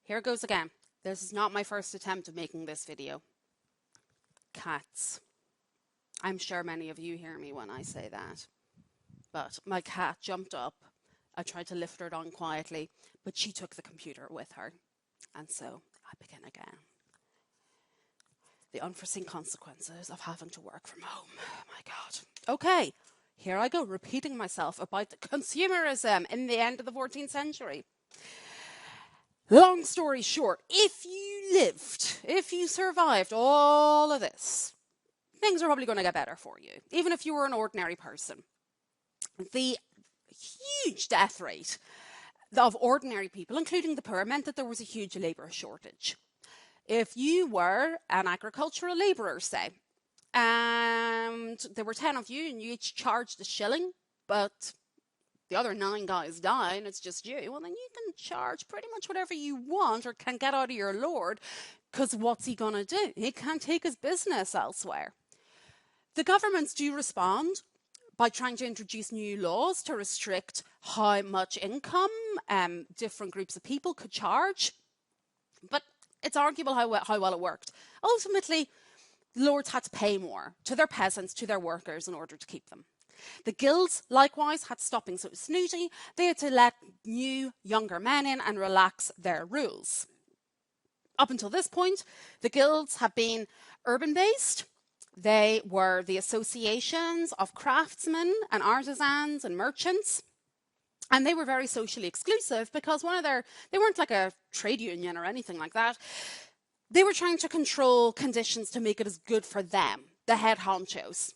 here goes again. This is not my first attempt at making this video. Cats. I'm sure many of you hear me when I say that. But my cat jumped up. I tried to lift her down quietly, but she took the computer with her. And so I begin again. The unforeseen consequences of having to work from home. Oh my God. Okay, here I go, repeating myself about the consumerism in the end of the 14th century. Long story short, if you survived all of this, things are probably going to get better for you, even if you were an ordinary person. The huge death rate of ordinary people, including the poor, meant that there was a huge labour shortage. If you were an agricultural labourer, say, and there were 10 of you and you each charged a shilling, but the other 9 guys die and it's just you, well, then you can charge pretty much whatever you want or can get out of your lord, because what's he going to do? He can't take his business elsewhere. The governments do respond by trying to introduce new laws to restrict how much income different groups of people could charge. But it's arguable how well it worked. Ultimately, lords had to pay more to their peasants, to their workers, in order to keep them. The guilds, likewise, had to stop being so snooty. They had to let new, younger men in and relax their rules. Up until this point, the guilds have been urban-based. They were the associations of craftsmen and artisans and merchants. And they were very socially exclusive because they weren't like a trade union or anything like that. They were trying to control conditions to make it as good for them, the head honchos,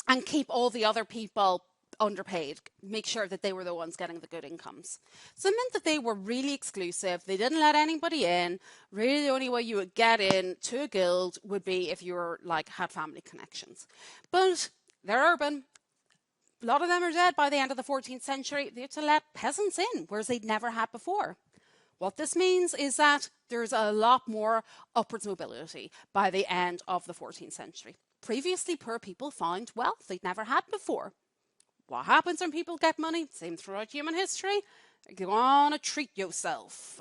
and keep all the other people underpaid, make sure that they were the ones getting the good incomes. So it meant that they were really exclusive. They didn't let anybody in. Really, the only way you would get in to a guild would be if you were had family connections. But they're urban. A lot of them are dead by the end of the 14th century. They had to let peasants in, whereas they'd never had before. What this means is that there's a lot more upwards mobility by the end of the 14th century. Previously, poor people found wealth they'd never had before. What happens when people get money? Same throughout human history. You want to treat yourself.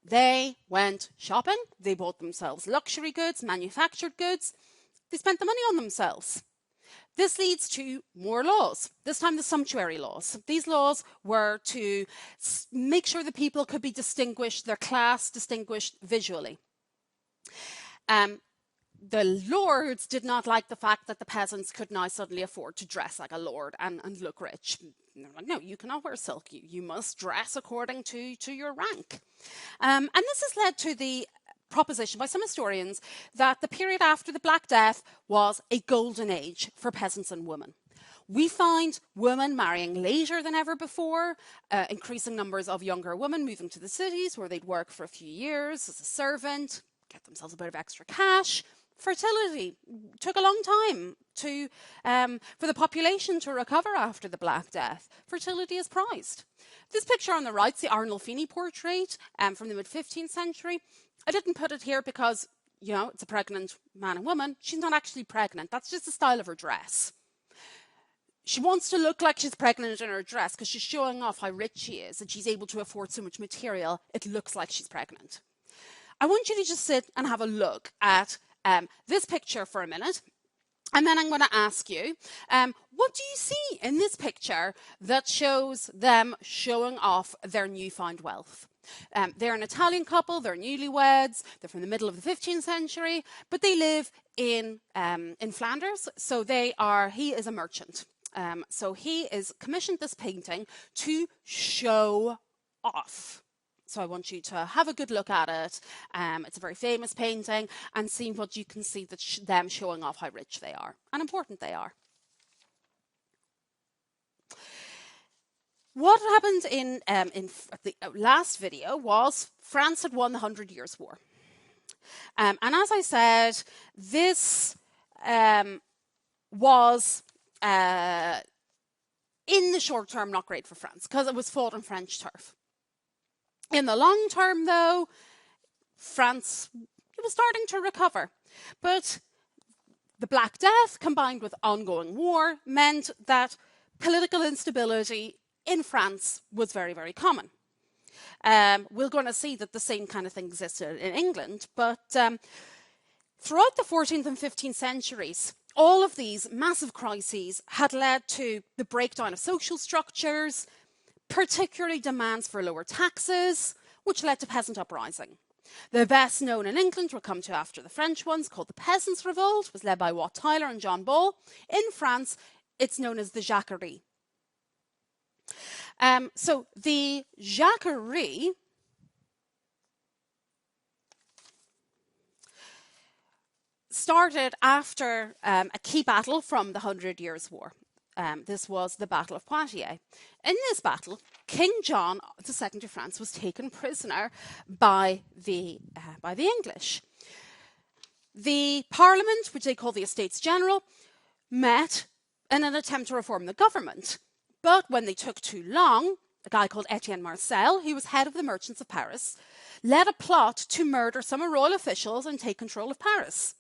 They went shopping. They bought themselves luxury goods, manufactured goods. They spent the money on themselves. This leads to more laws, this time the sumptuary laws. These laws were to make sure that people could be distinguished, their class distinguished visually. The lords did not like the fact that the peasants could now suddenly afford to dress like a lord and look rich. They're like, no, you cannot wear silk. You must dress according to your rank. And this has led to the proposition by some historians that the period after the Black Death was a golden age for peasants and women. We find women marrying later than ever before, increasing numbers of younger women moving to the cities where they'd work for a few years as a servant, get themselves a bit of extra cash. Fertility took a long time for the population to recover after the Black Death. Fertility is prized. This picture on the right is the Arnulfini portrait from the mid-15th century. I didn't put it here because, it's a pregnant man and woman. She's not actually pregnant. That's just the style of her dress. She wants to look like she's pregnant in her dress because she's showing off how rich she is and she's able to afford so much material. It looks like she's pregnant. I want you to just sit and have a look at this picture for a minute. And then I'm going to ask you, what do you see in this picture that shows them showing off their newfound wealth? They're an Italian couple, they're newlyweds, they're from the middle of the 15th century, but they live in Flanders, so he is a merchant. So he is commissioned this painting to show off. So I want you to have a good look at it. It's a very famous painting and see what you can see that them showing off how rich they are and important they are. What happened in the last video was France had won the 100 Years' War. And as I said, this was in the short term not great for France because it was fought on French turf. In the long term, though, France was starting to recover. But the Black Death, combined with ongoing war, meant that political instability in France was very, very common. we're going to see that the same kind of thing existed in England. But throughout the 14th and 15th centuries, all of these massive crises had led to the breakdown of social structures, particularly demands for lower taxes, which led to peasant uprising. The best known in England, we'll come to after the French ones, called the Peasants' Revolt, was led by Wat Tyler and John Ball. In France, it's known as the Jacquerie. So the Jacquerie started after a key battle from the 100 Years' War. This was the Battle of Poitiers. In this battle, King John II of France was taken prisoner by the English. The Parliament, which they call the Estates General, met in an attempt to reform the government. But when they took too long, a guy called Etienne Marcel, who was head of the merchants of Paris, led a plot to murder some royal officials and take control of Paris.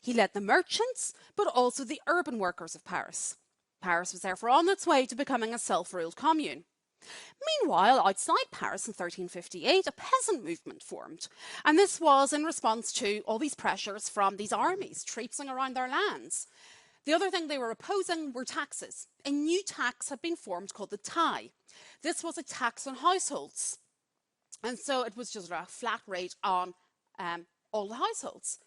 He led the merchants, but also the urban workers of Paris. Paris was therefore on its way to becoming a self-ruled commune. Meanwhile, outside Paris in 1358, a peasant movement formed. And this was in response to all these pressures from these armies traipsing around their lands. The other thing they were opposing were taxes. A new tax had been formed called the taille. This was a tax on households. And so it was just a flat rate on all the households.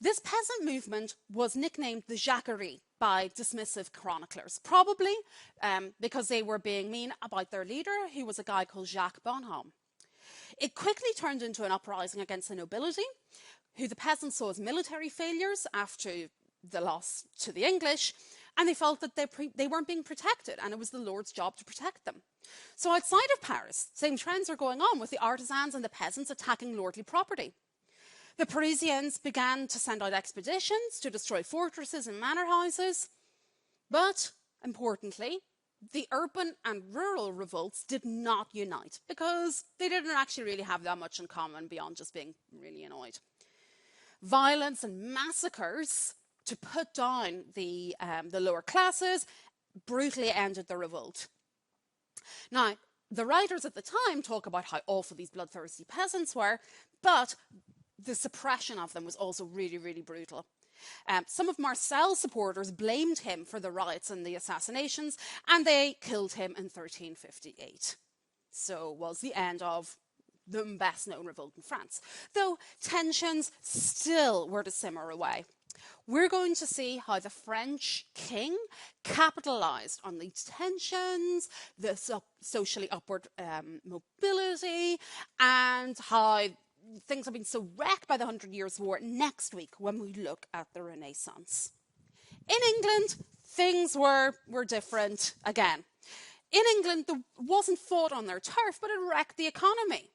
This peasant movement was nicknamed the Jacquerie by dismissive chroniclers, probably because they were being mean about their leader, who was a guy called Jacques Bonhomme. It quickly turned into an uprising against the nobility, who the peasants saw as military failures after the loss to the English, and they felt that they weren't being protected, and it was the Lord's job to protect them. So outside of Paris, same trends are going on with the artisans and the peasants attacking lordly property. The Parisians began to send out expeditions to destroy fortresses and manor houses, but importantly, the urban and rural revolts did not unite because they didn't actually really have that much in common beyond just being really annoyed. Violence and massacres to put down the lower classes brutally ended the revolt. Now, the writers at the time talk about how awful these bloodthirsty peasants were, but the suppression of them was also really, really brutal. Some of Marcel's supporters blamed him for the riots and the assassinations, and they killed him in 1358. So was the end of the best known revolt in France, though tensions still were to simmer away. We're going to see how the French king capitalized on these tensions, the socially upward mobility, and how things have been so wrecked by the 100 Years' War next week when we look at the Renaissance. In England, things were different again. In England, there wasn't fought on their turf, but it wrecked the economy.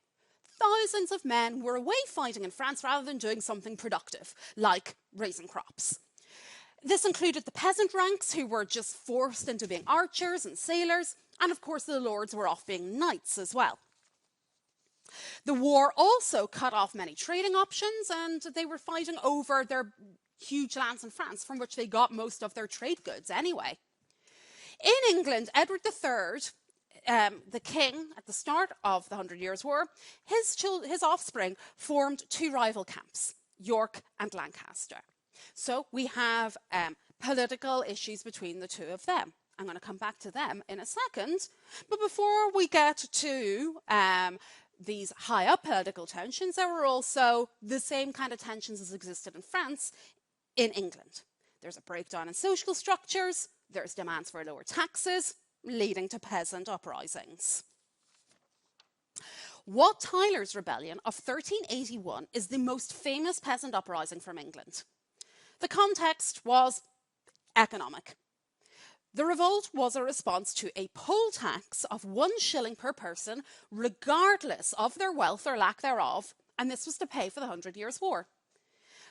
Thousands of men were away fighting in France rather than doing something productive, like raising crops. This included the peasant ranks, who were just forced into being archers and sailors, and of course the lords were off being knights as well. The war also cut off many trading options, and they were fighting over their huge lands in France, from which they got most of their trade goods anyway. In England, Edward III, the king at the start of the 100 Years' War, his offspring formed two rival camps, York and Lancaster. So we have political issues between the two of them. I'm going to come back to them in a second. But before we get to these high up political tensions, there were also the same kind of tensions as existed in France in England. There's a breakdown in social structures, there's demands for lower taxes, leading to peasant uprisings. Wat Tyler's rebellion of 1381 is the most famous peasant uprising from England. The context was economic. The revolt was a response to a poll tax of 1 shilling per person, regardless of their wealth or lack thereof, and this was to pay for the 100 Years' War.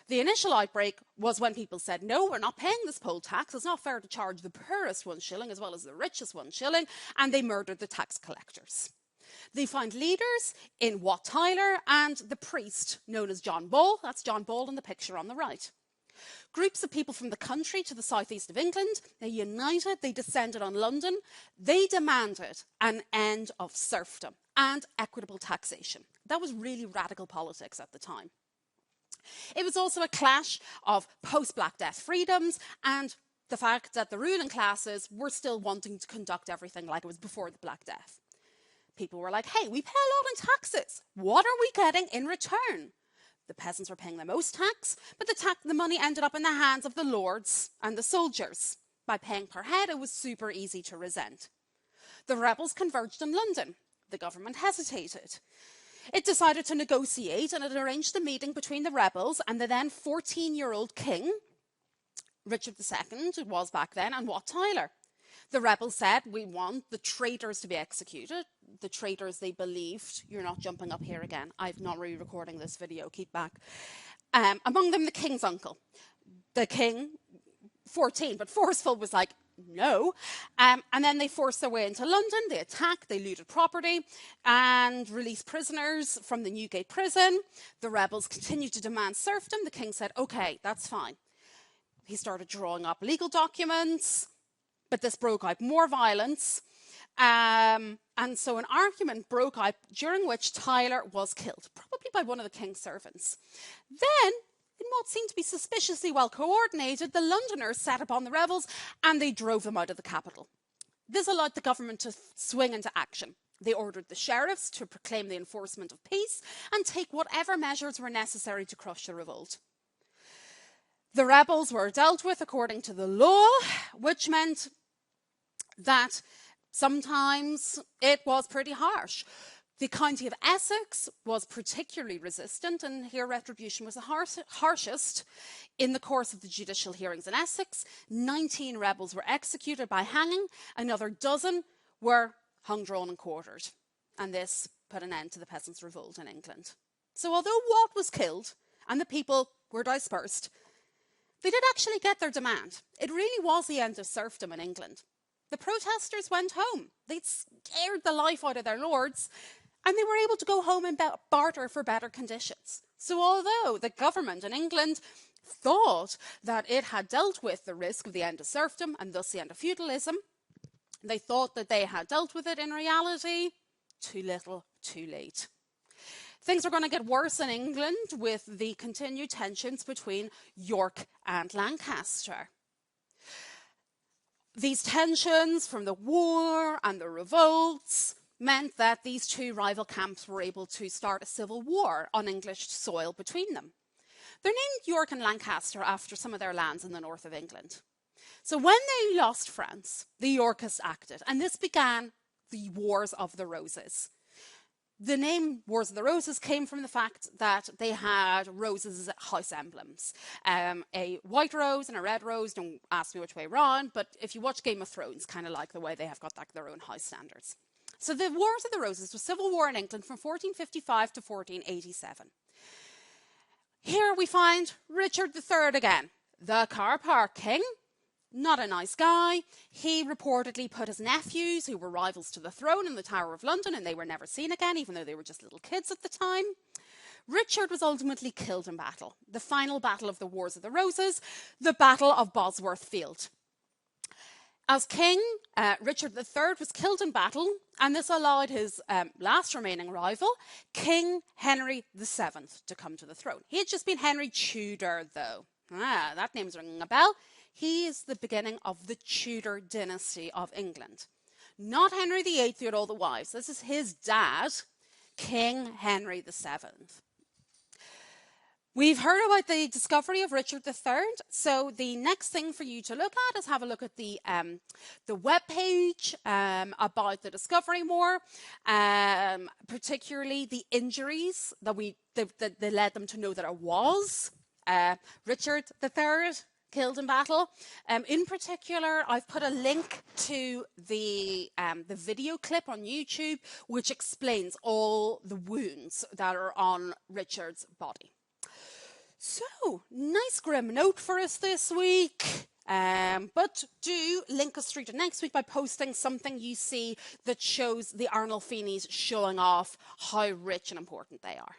The initial outbreak was when people said, no, we're not paying this poll tax, it's not fair to charge the poorest 1 shilling as well as the richest 1 shilling, and they murdered the tax collectors. They found leaders in Wat Tyler and the priest known as John Ball. That's John Ball in the picture on the right. Groups of people from the country to the southeast of England, they united, they descended on London. They demanded an end of serfdom and equitable taxation. That was really radical politics at the time. It was also a clash of post-Black Death freedoms and the fact that the ruling classes were still wanting to conduct everything like it was before the Black Death. People were like, hey, we pay a lot in taxes. What are we getting in return? The peasants were paying the most tax, but the money ended up in the hands of the lords and the soldiers. By paying per head, it was super easy to resent. The rebels converged in London. The government hesitated. It decided to negotiate, and it arranged a meeting between the rebels and the then 14-year-old king, Richard II, it was back then, and Wat Tyler. The rebels said, we want the traitors to be executed. The traitors they believed, you're not jumping up here again, I'm not re-recording this video, keep back. Among them, the king's uncle. The king, 14, but forceful, was like, no. And then they forced their way into London, they attacked, they looted property, and released prisoners from the Newgate prison. The rebels continued to demand serfdom. The king said, okay, that's fine. He started drawing up legal documents, but this broke out more violence. And so an argument broke out during which Tyler was killed, probably by one of the king's servants. Then, in what seemed to be suspiciously well coordinated, the Londoners set upon the rebels and they drove them out of the capital. This allowed the government to swing into action. They ordered the sheriffs to proclaim the enforcement of peace and take whatever measures were necessary to crush the revolt. The rebels were dealt with according to the law, which meant that sometimes it was pretty harsh. The county of Essex was particularly resistant, and here retribution was the harshest. In the course of the judicial hearings in Essex, 19 rebels were executed by hanging, another dozen were hung, drawn and quartered. And this put an end to the peasants' revolt in England. So although Wat was killed and the people were dispersed, they did actually get their demand. It really was the end of serfdom in England. The protesters went home. They'd scared the life out of their lords, and they were able to go home and barter for better conditions. So although the government in England thought that it had dealt with the risk of the end of serfdom and thus the end of feudalism, they thought that they had dealt with it. In reality, too little, too late. Things are going to get worse in England with the continued tensions between York and Lancaster. These tensions from the war and the revolts meant that these two rival camps were able to start a civil war on English soil between them. They're named York and Lancaster after some of their lands in the north of England. So when they lost France, the Yorkists acted, and this began the Wars of the Roses. The name Wars of the Roses came from the fact that they had roses as house emblems. A white rose and a red rose, don't ask me which way round, but if you watch Game of Thrones, kind of like the way they have got like their own house standards. So the Wars of the Roses was civil war in England from 1455 to 1487. Here we find Richard III again, the car park king. Not a nice guy. He reportedly put his nephews, who were rivals to the throne, in the Tower of London, and they were never seen again, even though they were just little kids at the time. Richard was ultimately killed in battle. The final battle of the Wars of the Roses, the Battle of Bosworth Field. As king, Richard III was killed in battle, and this allowed his last remaining rival, King Henry VII, to come to the throne. He had just been Henry Tudor, though. That name's ringing a bell. He is the beginning of the Tudor dynasty of England. Not Henry VIII, who had all the wives. This is his dad, King Henry VII. We've heard about the discovery of Richard III, so the next thing for you to look at is have a look at the webpage about the discovery more, particularly the injuries that led them to know that it was Richard III killed in battle. In particular, I've put a link to the video clip on YouTube, which explains all the wounds that are on Richard's body. So, nice grim note for us this week. But do link us through to next week by posting something you see that shows the Arnulfines showing off how rich and important they are.